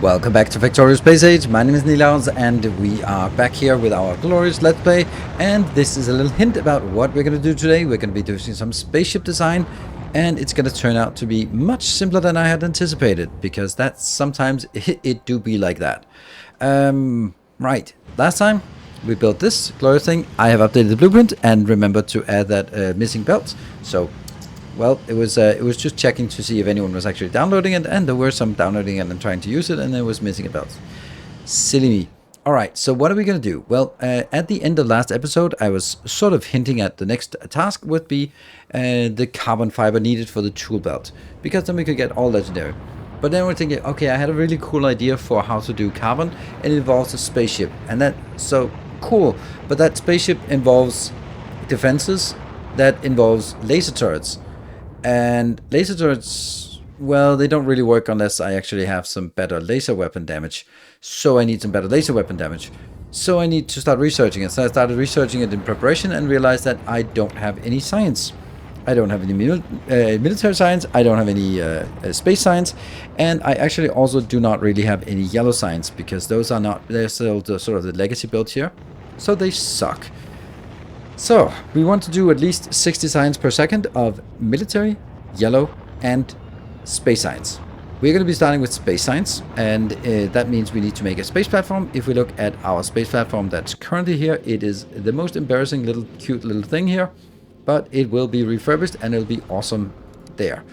Welcome back to Factorio Space Age. My name is Nilaus and we are back here with our glorious Let's Play. And this is a little hint about what we're going to do today. We're going to be doing some spaceship design, and it's going to turn out to be much simpler than I had anticipated, because that's sometimes it do be like that. Right, last time we built this glorious thing. I have updated the blueprint and remembered to add that missing belt. So well, it was just checking to see if anyone was actually downloading it, and there were some downloading it and trying to use it, and it was missing a belt. Silly me. Alright, so what are we going to do? Well, at the end of last episode, I was sort of hinting at the next task would be the carbon fiber needed for the tool belt, because then we could get all legendary. But then we're thinking, okay, I had a really cool idea for how to do carbon, and it involves a spaceship, and that's so cool. But that spaceship involves defenses, that involves laser turrets. And laser turrets, well, they don't really work unless I actually have some better laser weapon damage. So I need some better laser weapon damage. So I need to start researching it. So I started researching it in preparation and realized that I don't have any science. I don't have any military science. I don't have any space science. And I actually also do not really have any yellow science, because those are not, they're still the, sort of the legacy build here. So they suck. So, we want to do at least 60 science per second of military, yellow, and space science. We're going to be starting with space science, and that means we need to make a space platform. If we look at our space platform that's currently here, it is the most embarrassing little cute little thing here, but it will be refurbished and it'll be awesome there.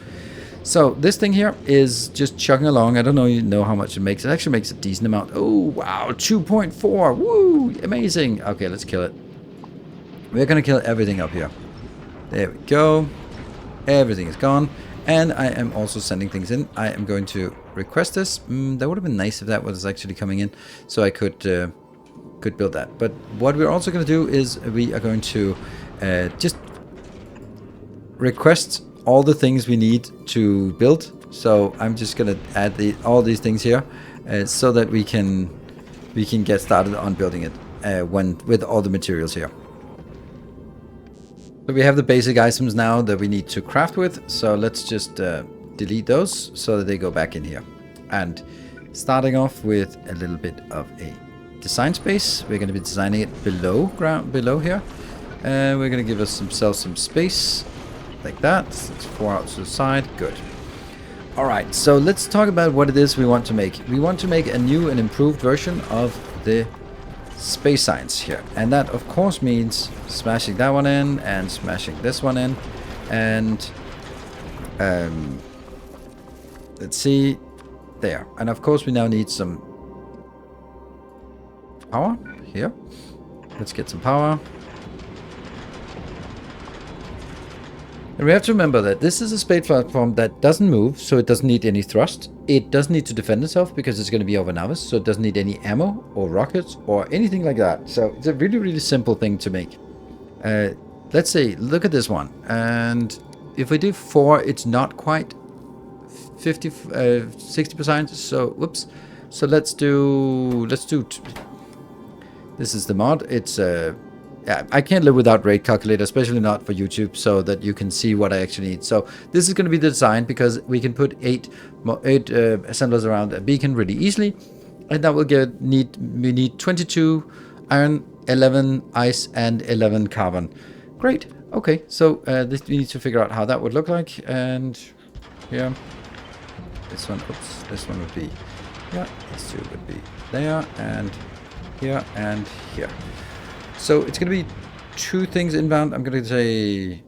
So this thing here is just chugging along. I don't know how much it makes. It actually makes a decent amount. Oh, wow, 2.4. Woo, amazing. Okay, let's kill it. We're gonna kill everything up here. There we go. Everything is gone. And I am also sending things in. I am going to request this. That would have been nice if that was actually coming in, so I could build that. But what we're also going to do is we are going to just request all the things we need to build. So I'm just going to add all these things here, so that we can get started on building it with all the materials here. So we have the basic items now that we need to craft with, so let's just delete those so that they go back in here. And starting off with a little bit of a design space, we're going to be designing it below here. We're going to give ourselves some space, like that. Let's 4 out to the side, good. Alright, so let's talk about what it is we want to make. We want to make a new and improved version of the space science here, and that of course means smashing that one in and smashing this one in, and let's see, there. And of course we now need some power here. Let's get some power. And we have to remember that this is a space platform that doesn't move, so it doesn't need any thrust. It doesn't need to defend itself because it's going to be over Navis, so it doesn't need any ammo or rockets or anything like that. So it's a really, really simple thing to make. Let's say, look at this one. And if we do 4, it's not quite 60%. So, whoops. So let's do, this is the mod. It's yeah, I can't live without rate calculator, especially not for YouTube, so that you can see what I actually need. So this is going to be the design, because we can put 8 assemblers around a beacon really easily, and that will we need 22 iron, 11 ice, and 11 carbon. Great. Okay, so we need to figure out how that would look like, and yeah, this one. Oops, this one would be, yeah, these two would be there and here and here. So it's going to be 2 things inbound. I'm going to say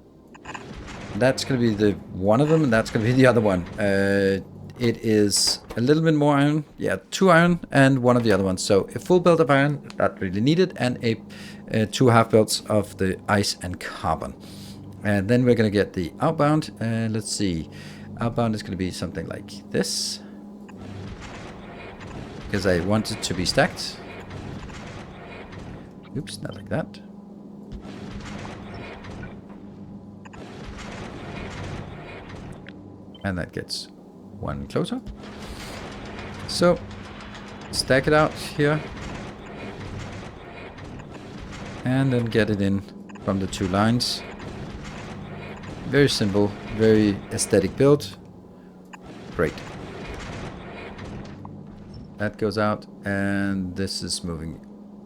that's going to be the one of them, and that's going to be the other one. It is a little bit more iron. Yeah, 2 iron and 1 of the other ones. So a full belt of iron, not really needed, and a 2 half belts of the ice and carbon. And then we're going to get the outbound. Let's see. Outbound is going to be something like this, because I want it to be stacked. Oops, not like that. And that gets 1 closer. So, stack it out here. And then get it in from the 2 lines. Very simple, very aesthetic build. Great. That goes out, and this is moving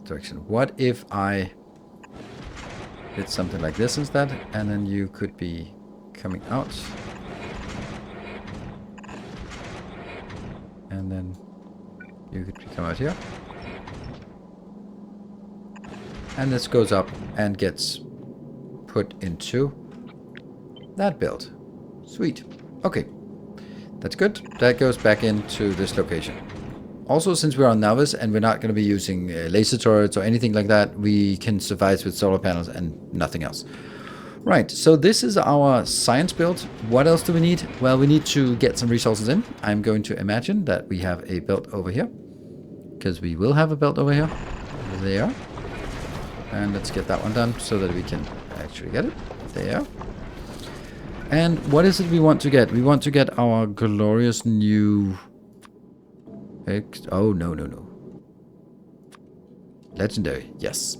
direction. What if I did something like this instead, and then you could be coming out, and then you could come out here, and this goes up and gets put into that build. Sweet. Okay, that's good. That goes back into this location. Also, since we're on Novice and we're not going to be using laser turrets or anything like that, we can survive with solar panels and nothing else. Right, so this is our science build. What else do we need? Well, we need to get some resources in. I'm going to imagine that we have a belt over here, because we will have a belt over here. There. And let's get that one done so that we can actually get it. There. And what is it we want to get? We want to get our glorious new... Oh, no. Legendary, yes.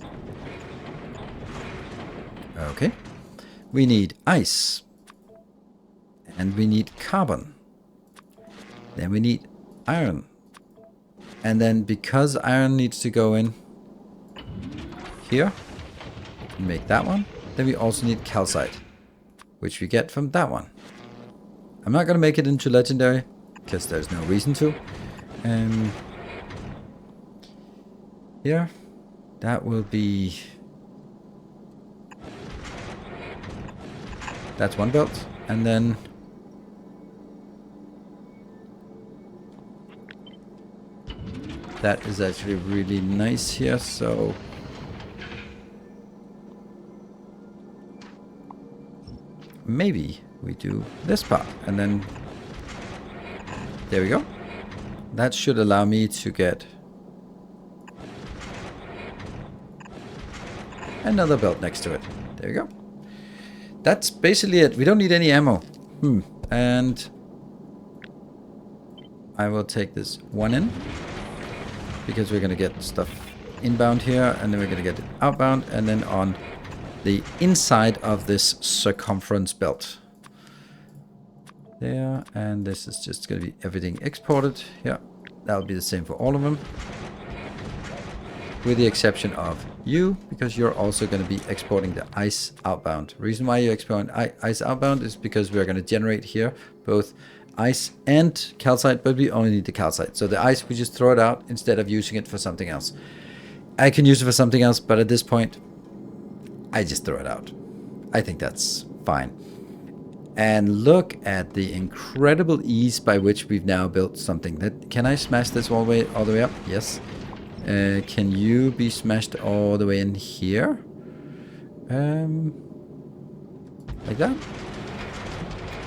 Okay. We need ice. And we need carbon. Then we need iron. And then because iron needs to go in here, and make that one, then we also need calcite, which we get from that one. I'm not going to make it into legendary, because there's no reason to. Here, that will be... That's one belt, and then... That is actually really nice here, so... Maybe we do this part, and then... There we go. That should allow me to get another belt next to it. There we go. That's basically it. We don't need any ammo. And I will take this one in, because we're going to get stuff inbound here, and then we're going to get it outbound, and then on the inside of this circumference belt. There, and this is just going to be everything exported. Yeah, that'll be the same for all of them, with the exception of you, because you're also going to be exporting the ice outbound. Reason why you're exporting ice outbound is because we're going to generate here both ice and calcite, but we only need the calcite. So the ice, we just throw it out instead of using it for something else. I can use it for something else, but at this point, I just throw it out. I think that's fine. And look at the incredible ease by which we've now built something. Can I smash this all the way up? Yes. Can you be smashed all the way in here? Like that.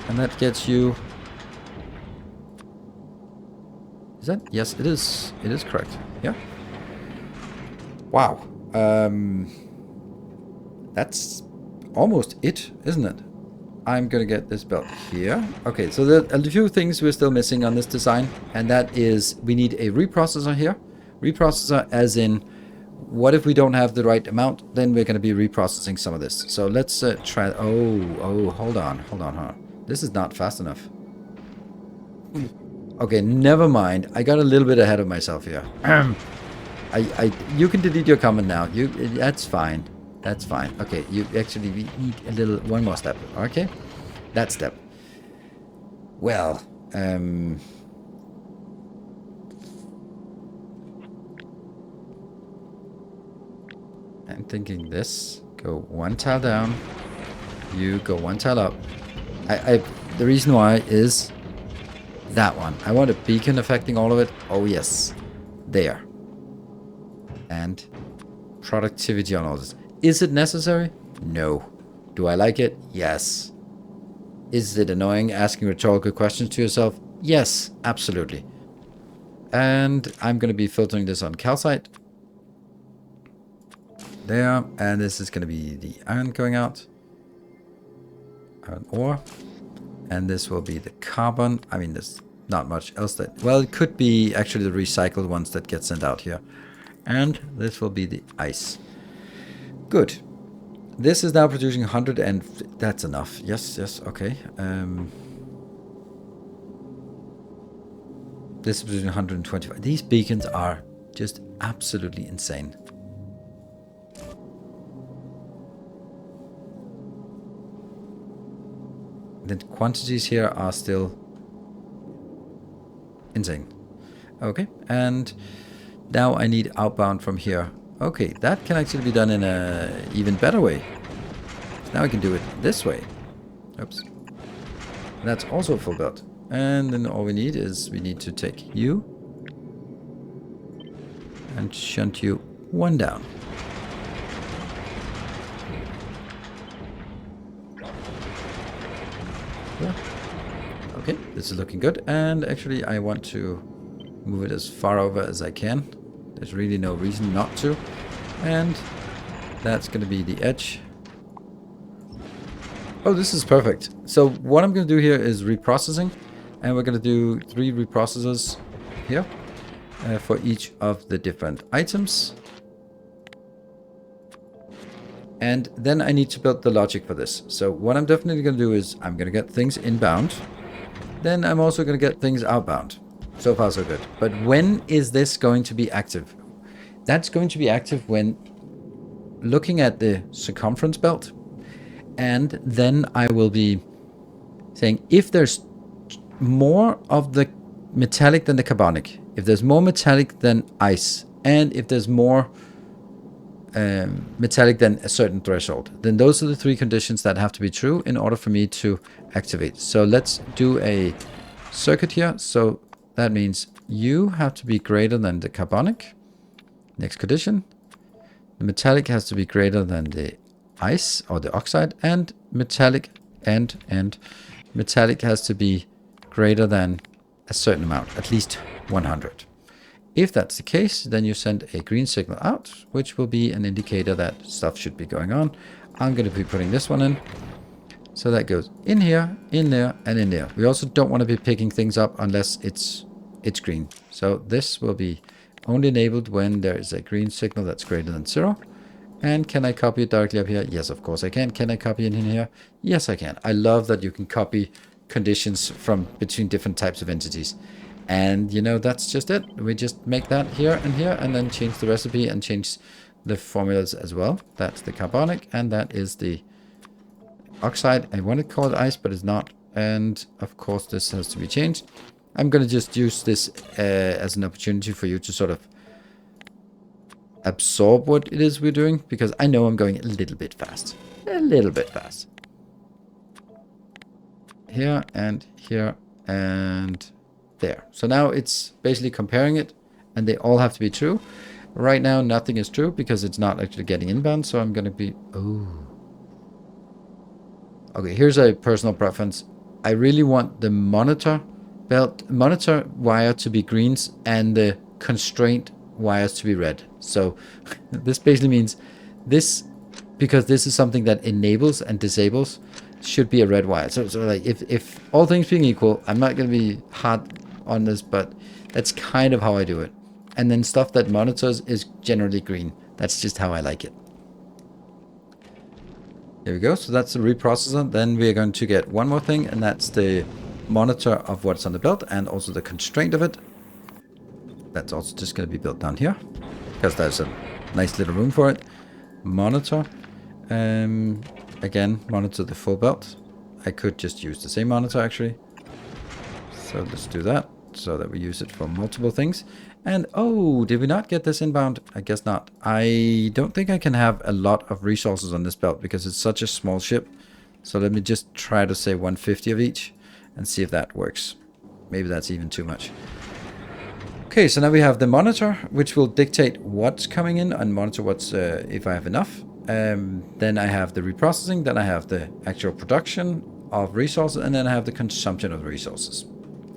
And that gets you... Is that? Yes, it is. It is correct. Yeah. Wow. That's almost it, isn't it? I'm gonna get this belt here. Okay, so there are a few things we're still missing on this design, and that is we need a reprocessor here. Reprocessor as in, what if we don't have the right amount? Then we're gonna be reprocessing some of this. So let's try... Oh, hold on. This is not fast enough. Okay, never mind. I got a little bit ahead of myself here. You can delete your comment now. That's fine. That's fine. Okay, we need one more step. Okay, that step. Well, I'm thinking this. Go one tile down. You go one tile up. The reason why is that one. I want a beacon affecting all of it. Oh yes, there. And productivity on all this. Is it necessary? No. Do I like it? Yes. Is it annoying asking rhetorical questions to yourself? Yes, absolutely. And I'm going to be filtering this on calcite. There. And this is going to be the iron going out. Iron ore. And this will be the carbon. I mean, there's not much else that... Well, it could be actually the recycled ones that get sent out here. And this will be the ice. Good. This is now producing 100 and... That's enough. Yes, okay. This is between 125. These beacons are just absolutely insane. The quantities here are still insane. Okay, and now I need outbound from here. Okay, that can actually be done in a even better way. So now I can do it this way. Oops. That's also a full belt. And then all we need is we need to take you and shunt you one down. Yeah. Okay, this is looking good. And actually I want to move it as far over as I can. There's really no reason not to. And that's going to be the edge. Oh, this is perfect. So what I'm going to do here is reprocessing. And we're going to do 3 reprocessors here for each of the different items. And then I need to build the logic for this. So what I'm definitely going to do is I'm going to get things inbound. Then I'm also going to get things outbound. So far, so good. But when is this going to be active? That's going to be active when looking at the circumference belt. And then I will be saying if there's more of the metallic than the carbonic, if there's more metallic than ice, and if there's more metallic than a certain threshold, then those are the 3 conditions that have to be true in order for me to activate. So let's do a circuit here. So that means you have to be greater than the carbonic. Next condition, the metallic has to be greater than the ice or the oxide, and metallic and metallic has to be greater than a certain amount, at least 100. If that's the case, then you send a green signal out, which will be an indicator that stuff should be going on. I'm going to be putting this one in. So that goes in here, in there, and in there. We also don't want to be picking things up unless it's green. So this will be only enabled when there is a green signal that's greater than 0. And can I copy it directly up here? Yes, of course I can. Can I copy it in here? Yes, I can. I love that you can copy conditions from between different types of entities. And you know, that's just it. We just make that here, and then change the recipe and change the formulas as well. That's the carbonic, and that is the oxide. I want to call it ice, but it's not. And of course, this has to be changed. I'm going to just use this as an opportunity for you to sort of absorb what it is we're doing, because I know I'm going a little bit fast. A little bit fast. Here and here and there. So now it's basically comparing it, and they all have to be true. Right now nothing is true because it's not actually getting inbound, so I'm going to be... Oh. Okay, here's a personal preference. I really want the monitor wire to be greens and the constraint wires to be red. So this basically means this, because this is something that enables and disables, should be a red wire. So like if all things being equal, I'm not going to be hard on this, but that's kind of how I do it. And then stuff that monitors is generally green. That's just how I like it. There we go. So that's the reprocessor. Then we're going to get one more thing, and that's the monitor of what's on the belt and also the constraint of it. That's also just going to be built down here because there's a nice little room for it. Monitor. Again, monitor the full belt. I could just use the same monitor actually. So let's do that so that we use it for multiple things. And oh, did we not get this inbound? I guess not. I don't think I can have a lot of resources on this belt because it's such a small ship. So let me just try to say 150 of each and see if that works. Maybe that's even too much. Okay, so now we have the monitor, which will dictate what's coming in and monitor what's if I have enough. Then I have the reprocessing, then I have the actual production of resources, and then I have the consumption of resources.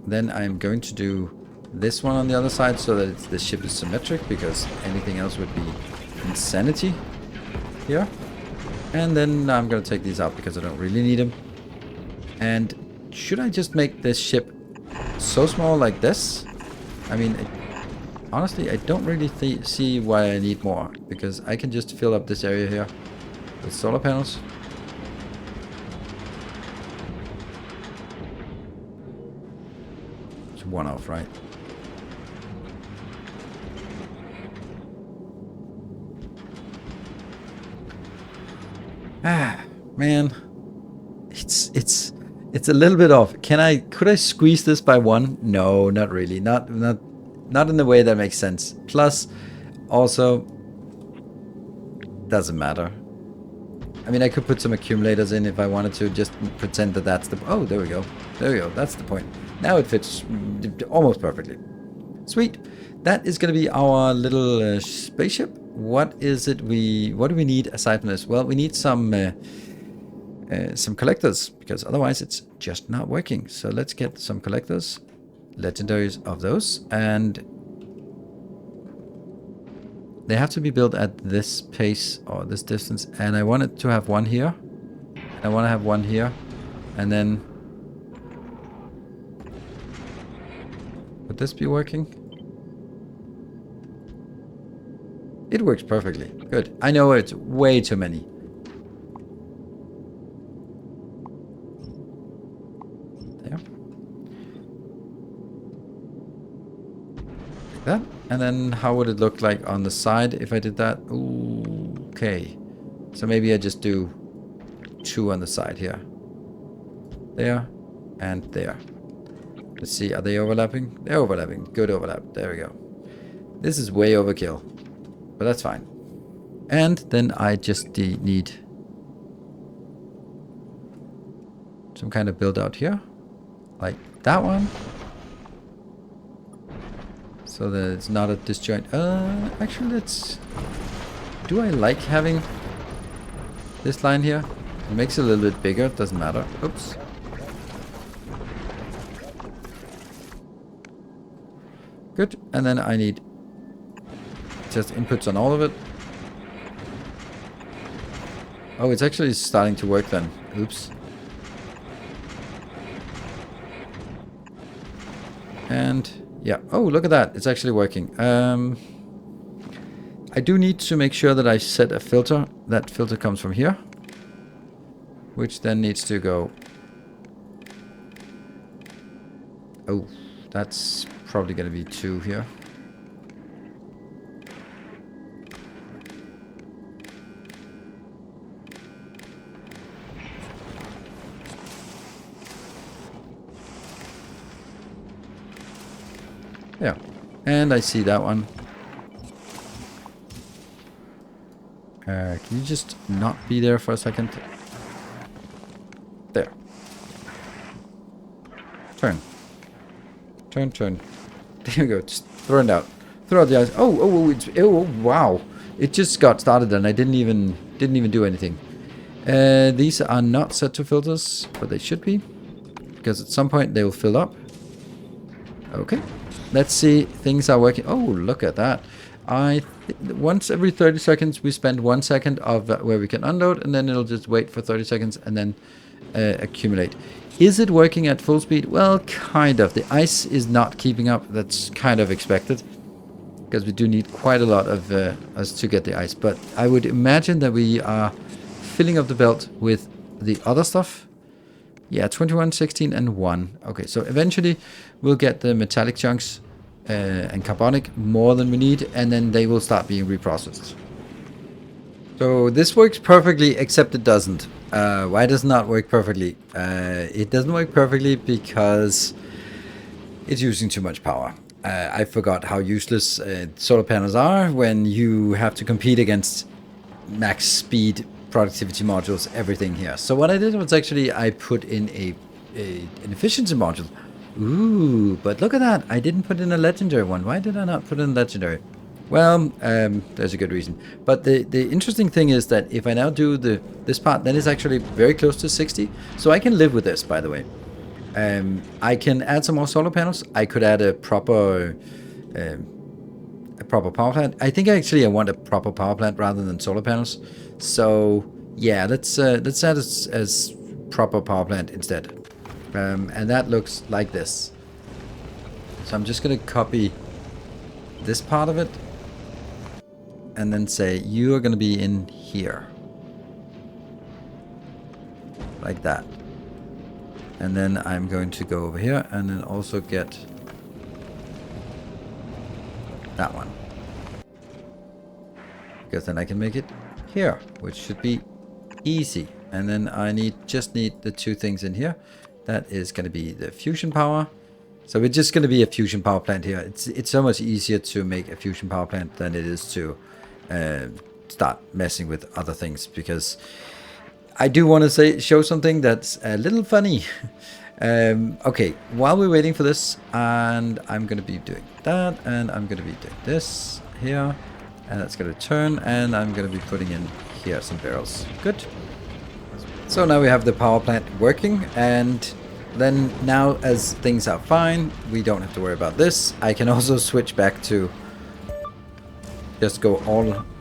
Then I'm going to do this one on the other side so that the ship is symmetric, because anything else would be insanity here. And then I'm going to take these out because I don't really need them. And should I just make this ship so small like this? I mean, honestly, I don't really see why I need more, because I can just fill up this area here with solar panels. It's one off, right? Ah, man. It's a little bit off. Could I squeeze this by one? No, not really. Not in the way that makes sense. Plus, also, doesn't matter. I mean, I could put some accumulators in if I wanted to, just pretend that that's the... Oh, there we go. There we go. That's the point. Now it fits almost perfectly. Sweet. That is going to be our little spaceship. What do we need aside from this? Well, we need some collectors, because otherwise it's just not working. So let's get some collectors, legendaries of those, and they have to be built at this pace or this distance. And I wanted to have one here. I want to have one here, and then would this be working? It works perfectly. Good. I know it's way too many. There. Like that. And then how would it look like on the side if I did that? Ooh, okay. So maybe I just do 2 on the side here. There and there. Let's see, are they overlapping? They're overlapping. Good overlap. There we go. This is way overkill, but that's fine. And then I just need some kind of build out here, like that one, so that it's not a disjoint. Actually, do I like having this line here? It makes it a little bit bigger. Doesn't matter. Oops. Good. And then I need just inputs on all of it. Oh, it's actually starting to work then. Oops. And yeah. Oh, look at that. It's actually working. I do need to make sure that I set a filter. That filter comes from here, which then needs to go. Oh, that's probably going to be 2 here. Yeah, and I see that one. Can you just not be there for a second? There. Turn. Turn, turn. There you go. Just throw it out. Throw out the ice. Oh, wow. It just got started and I didn't even do anything. These are not set to filters, but they should be, because at some point they will fill up. Okay. Let's see. Things are working. Oh, look at that. Once every 30 seconds we spend 1 second of where we can unload, and then it'll just wait for 30 seconds and then accumulate. Is it working at full speed? Well, kind of. The ice is not keeping up. That's kind of expected, because we do need quite a lot of us to get the ice. But I would imagine that we are filling up the belt with the other stuff. Yeah, 21, 16, and 1. Okay, so eventually we'll get the metallic chunks and carbonic more than we need, and then they will start being reprocessed. So this works perfectly, except it doesn't. Why does it not work perfectly? It doesn't work perfectly because it's using too much power. I forgot how useless solar panels are when you have to compete against max speed productivity modules, everything here. So what I did was actually I put in an efficiency module. Ooh, but look at that. I didn't put in a legendary one. Why did I not put in legendary? Well, there's a good reason. But the interesting thing is that if I now do this part, then it's actually very close to 60. So I can live with this, by the way. I can add some more solar panels. I could add a proper power plant. I think I want a proper power plant rather than solar panels. So yeah, let's add as proper power plant instead. And that looks like this. So I'm just gonna copy this part of it and then say you are gonna be in here, like that. And then I'm going to go over here and then also get that one, because then I can make it here, which should be Easy. And then I just need the two things in here. That is going to be the fusion power. So it's just going to be a fusion power plant here. It's so much easier to make a fusion power plant than it is to start messing with other things, because I do want to show something that's a little funny. Okay, while we're waiting for this, and I'm going to be doing that, and I'm going to be doing this here, and that's going to turn, and I'm going to be putting in here some barrels. Good. So now we have the power plant working, and then now as things are fine, we don't have to worry about this. I can also switch back to just go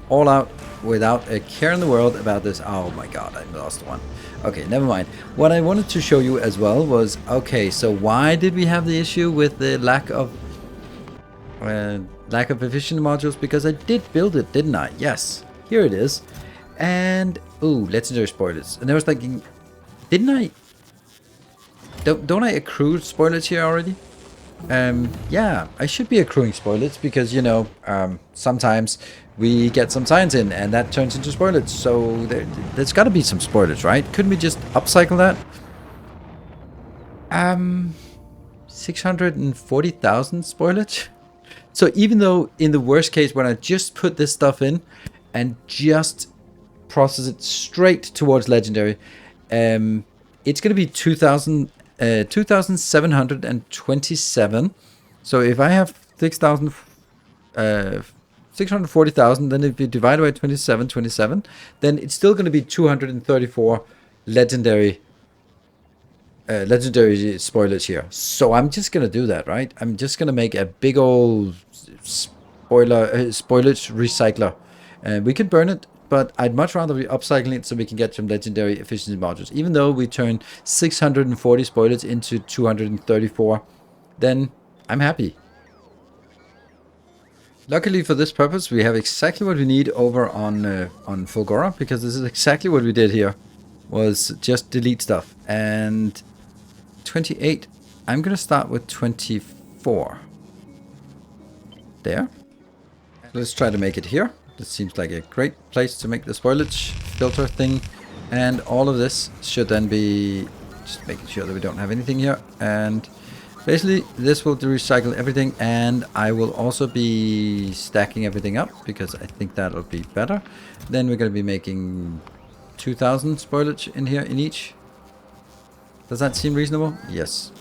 all out without a care in the world about this. Oh my god, I lost one. Okay, never mind. What I wanted to show you as well was, okay, so why did we have the issue with the lack of efficient modules? Because I did build it, didn't I? Yes, here it is. And ooh, legendary spoilers. And I was thinking, didn't I? Don't I accrue spoilage here already? Yeah, I should be accruing spoilage because, you know, sometimes we get some science in and that turns into spoilage. So there's got to be some spoilage, right? Couldn't we just upcycle that? 640,000 spoilage. So even though in the worst case, when I just put this stuff in and just process it straight towards legendary, it's going to be 2,727. So if I have 640,000, then if you divide by 27, then it's still going to be 234 legendary spoilage here. So I'm just going to do that, right? I'm just going to make a big old spoilage recycler. We can burn it, but I'd much rather be upcycling it so we can get some legendary efficiency modules. Even though we turn 640 spoilage into 234, then I'm happy. Luckily for this purpose, we have exactly what we need over on Fulgora, because this is exactly what we did here, was just delete stuff. And 28, I'm going to start with 24. There. Let's try to make it here. This seems like a great place to make the spoilage filter thing. And all of this should then be just making sure that we don't have anything here. And basically this will recycle everything, and I will also be stacking everything up because I think that'll be better. Then we're going to be making 2,000 spoilage in here in each. Does that seem reasonable? Yes.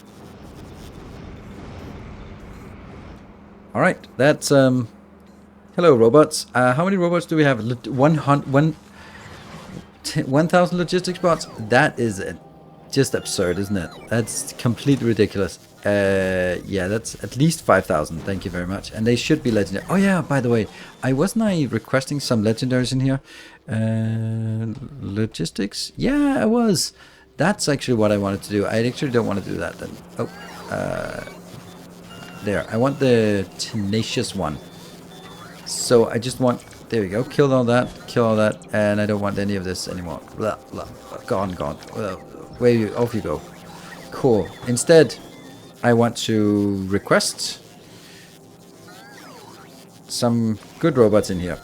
All right, that's hello robots. How many robots do we have? 1,000 logistics bots? That is just absurd, isn't it? That's completely ridiculous. Yeah, that's at least 5,000. Thank you very much. And they should be legendary. Oh yeah, by the way, wasn't I requesting some legendaries in here? Logistics? Yeah, I was. That's actually what I wanted to do. I actually don't want to do that then. Oh, there. I want the tenacious one. So I just want, there we go, kill all that, and I don't want any of this anymore. Blah, blah, blah. Gone. Where you, off you go. Cool. Instead, I want to request some good robots in here.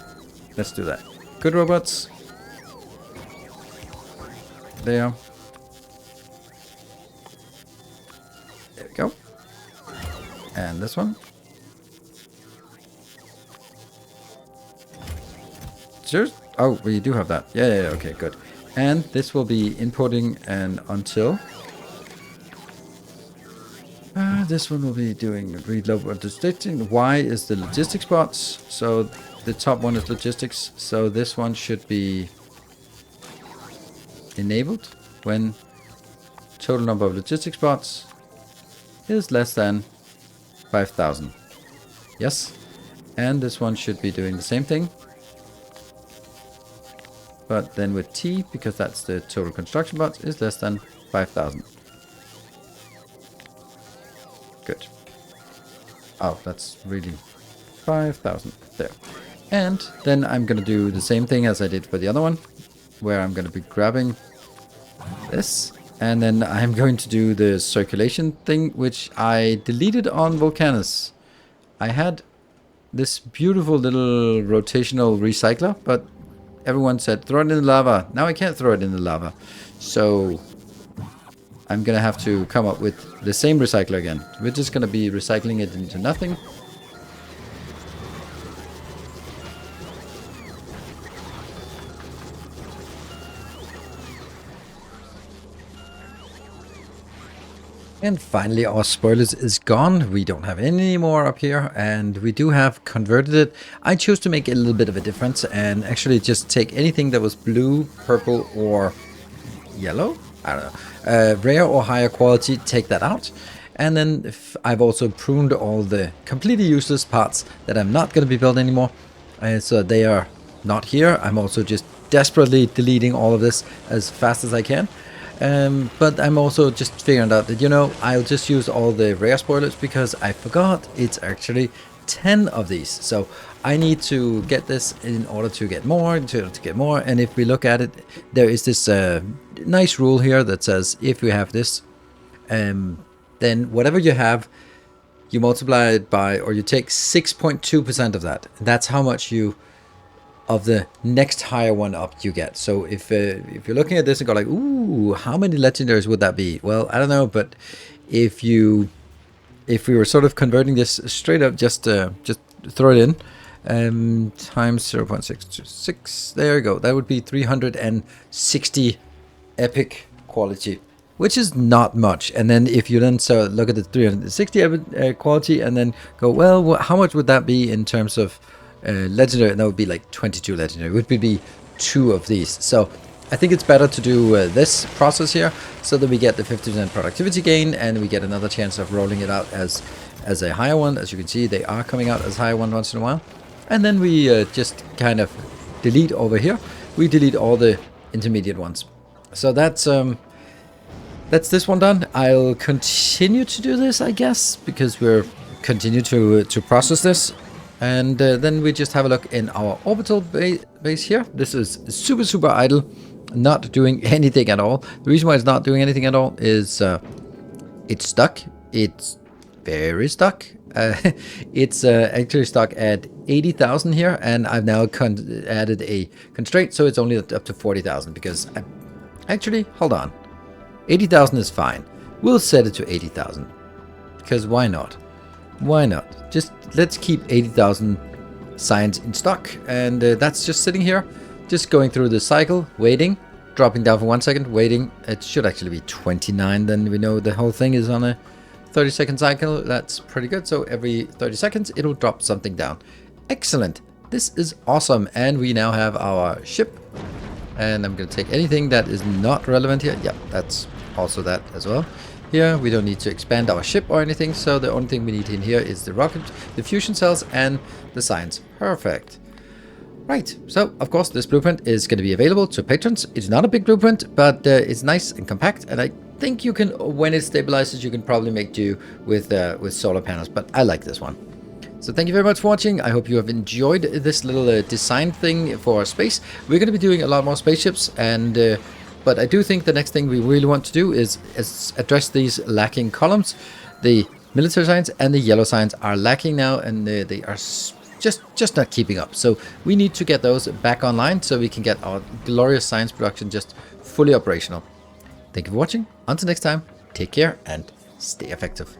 Let's do that. Good robots. There. There we go. And this one. Sure. Oh, we do have that. Yeah, okay, good. And this will be importing and until. This one will be doing read logistics. Y is the logistics bots. So the top one is logistics. So this one should be enabled when total number of logistics bots is less than 5,000. Yes. And this one should be doing the same thing, but then with T, because that's the total construction bots, is less than 5,000. Good. Oh, that's really 5,000 there. And then I'm going to do the same thing as I did for the other one, where I'm going to be grabbing this, and then I'm going to do the circulation thing, which I deleted on Volcanus. I had this beautiful little rotational recycler, but everyone said throw it in the lava. Now I can't throw it in the lava. So I'm gonna have to come up with the same recycler again. We're just gonna be recycling it into nothing. And finally our spoilage is gone. We don't have any more up here, and we do have converted it. I chose to make a little bit of a difference and actually just take anything that was blue, purple or yellow, I don't know, rare or higher quality, take that out. And then I've also pruned all the completely useless parts that I'm not going to be built anymore, so they are not here. I'm also just desperately deleting all of this as fast as I can. But I'm also just figuring out that, you know, I'll just use all the rare spoilers because I forgot it's actually 10 of these. So I need to get this in order to get more, to get more. And if we look at it, there is this nice rule here that says if you have this, then whatever you have, you multiply it by, or you take 6.2% of that. That's how much you of the next higher one up you get. So if you're looking at this and go like, ooh, how many legendaries would that be? Well, I don't know, but if we were sort of converting this straight up, just throw it in, times 0.626, there you go. That would be 360 epic quality, which is not much. And then if you then look at the 360 quality and then go, well, how much would that be in terms of legendary? And that would be like 22 legendary. It would be 2 of these. So I think it's better to do this process here so that we get the 50% productivity gain and we get another chance of rolling it out as a higher one. As you can see, they are coming out as higher one once in a while. And then we just kind of delete over here. We delete all the intermediate ones. So that's this one done. I'll continue to do this, I guess, because we're continue to process this. And then we just have a look in our orbital base here. This is super idle, not doing anything at all. The reason why it's not doing anything at all is it's stuck. It's very stuck. It's actually stuck at 80,000 here, and I've now added a constraint, so it's only up to 40,000 because actually, hold on. 80,000 is fine. We'll set it to 80,000 because why not? Why not? Just let's keep 80,000 science in stock, and that's just sitting here, just going through the cycle, waiting, dropping down for 1 second, waiting. It should actually be 29, then we know the whole thing is on a 30-second cycle. That's pretty good. So every 30 seconds it'll drop something down. Excellent. This is awesome. And we now have our ship, and I'm going to take anything that is not relevant here. Yeah, that's also that as well. Here we don't need to expand our ship or anything, so the only thing we need in here is the rocket, the fusion cells, and the science. Perfect. Right, so of course this blueprint is going to be available to patrons. It's not a big blueprint, but it's nice and compact, and I think you can, when it stabilizes, you can probably make do with solar panels, but I like this one. So thank you very much for watching. I hope you have enjoyed this little design thing for space. We're going to be doing a lot more spaceships, and but I do think the next thing we really want to do is address these lacking columns. The military science and the yellow science are lacking now, and they are just not keeping up. So we need to get those back online so we can get our glorious science production just fully operational. Thank you for watching. Until next time, take care and stay effective.